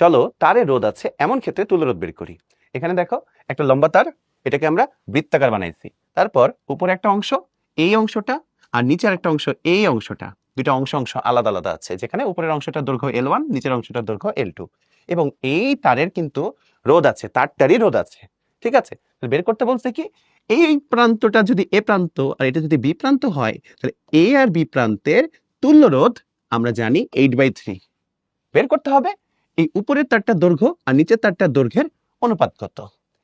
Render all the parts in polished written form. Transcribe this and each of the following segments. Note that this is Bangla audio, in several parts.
চলো তারের রোধ আছে এমন ক্ষেত্রে তুল্য রোধ বের করি। এখানে দেখো একটা লম্বা তার, এটাকে আমরা বৃত্তাকার বানাইছি। তারপর উপরে একটা অংশ, এই অংশটা, আর নিচের একটা অংশ, এই অংশটা, দুইটা অংশ আলাদা আলাদা আছে, যেখানে উপরের অংশটার দৈর্ঘ্য L1, নিচের অংশটার দৈর্ঘ্য L2। এবং এই তারের কিন্তু রোধ আছে, তারটারই রোধ আছে। ঠিক আছে, বের করতে বলছে কি, এই প্রান্তটা যদি এ প্রান্ত আর এটা যদি বি প্রান্ত হয়, তাহলে এ আর বি প্রান্তের তুল্য রোধ আমরা জানি 8/3। বের করতে হবে এই উপরের তারটার দৈর্ঘ্য আর নিচের তারটার দৈর্ঘ্যের অনুপাত কত,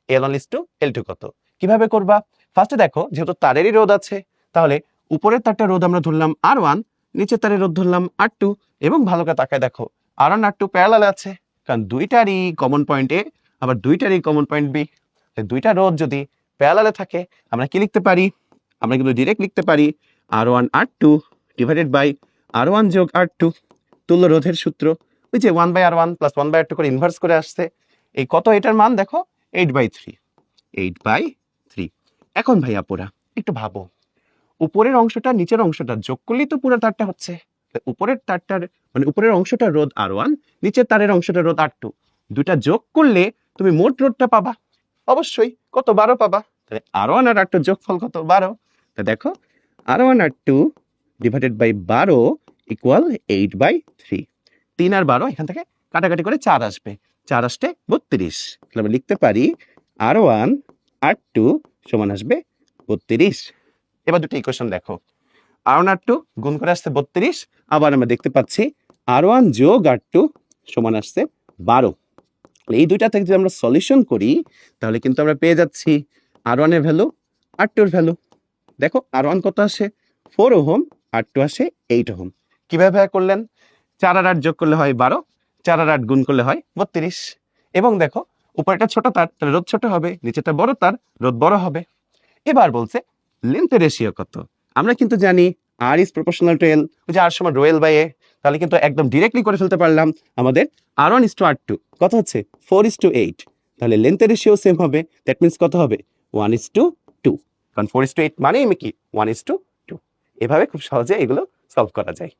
L1:L2 কত। কিভাবে করবা? ফার্স্টে দেখো, যেহেতু তারেরই রোধ আছে, তাহলে উপরের তারটার রোধ আমরা ধরলাম R1, নিচের তারের রোধ ধরলাম R2। এবং ভালো করে তাকায় দেখো, R1 R2 প্যারালাল আছে, কারণ দুইটারই কমন পয়েন্ট এ, আবার দুইটারই কমন পয়েন্ট বি। দুইটা রোধ যদি প্যারালালে থাকে, আমরা কি লিখতে পারি? আমরা কিন্তু ডিরেক্ট লিখতে পারি R1 R2 divided by R1 যোগ R2, তুল্য রোধের সূত্র। ওই যে 1/R1 প্লাস 1/R2 করে ইনভার্স করে আসছে। এই কত, এটার মান দেখো 8/3। 8/3। এখন ভাইয়া পুরা একটু ভাবো, উপরের অংশটা নিচের অংশটা যোগ করলেই তো পুরো তারটা হচ্ছে। উপরের তারটার মানে উপরের অংশটা রোধ R1, নিচের তারের অংশটা রোধ R2, দুটা যোগ করলে তুমি মোট রোধটা পাবা। অবশ্যই কত, 12 পাবা। তাহলে R1 আর R2 যোগফল কত, 12। তা দেখো R1 R2 divided by 12 equal 8/3। 3 আর 12 এখান থেকে কাটাকাটি করে 4 আসবে, 4 আসতে 32। তাহলে আমরা লিখতে পারি R1 R2 সমান আসবে 32। এবার দুটো ইকুয়েশন দেখো, R1 R2 গুণ করে আসছে 32, আবার আমরা দেখতে পাচ্ছি R1 যোগ R2 সমান আসছে 12। এই দুইটা থেকে যদি আমরা সলিউশন করি, তাহলে কিন্তু আমরা পেয়ে যাচ্ছি R1 এর ভ্যালু, R2 এর ভ্যালু। দেখো R1 কত আসে 4 ওহম, R2 আসে 8 ওহম। কিভাবে করলেন? 4 আর 8 যোগ করলে হয় 12, 4 আর 8 গুণ করলে হয় 32। এবং দেখো উপরেটা ছোট তার, তাহলে রোধ ছোট হবে, নিচেটা বড় তার, রোধ বড় হবে। এবার বলছে লেন্থের রেশিও কত। আমরা কিন্তু জানি R is proportional to L, ওই যে R সমান রো L বাই A। তাহলে কিন্তু একদম ডিরেক্টলি করে ফেলতে পারলাম, আমাদের R1:R2 কত হচ্ছে 4:8। তাহলে লেন্থের রেশিও সেম হবে, দ্যাট মিন্স কত হবে 1:2। কারণ 4:8 মানে কি 1:2। এভাবে খুব সহজে এগুলো সলভ করা যায়।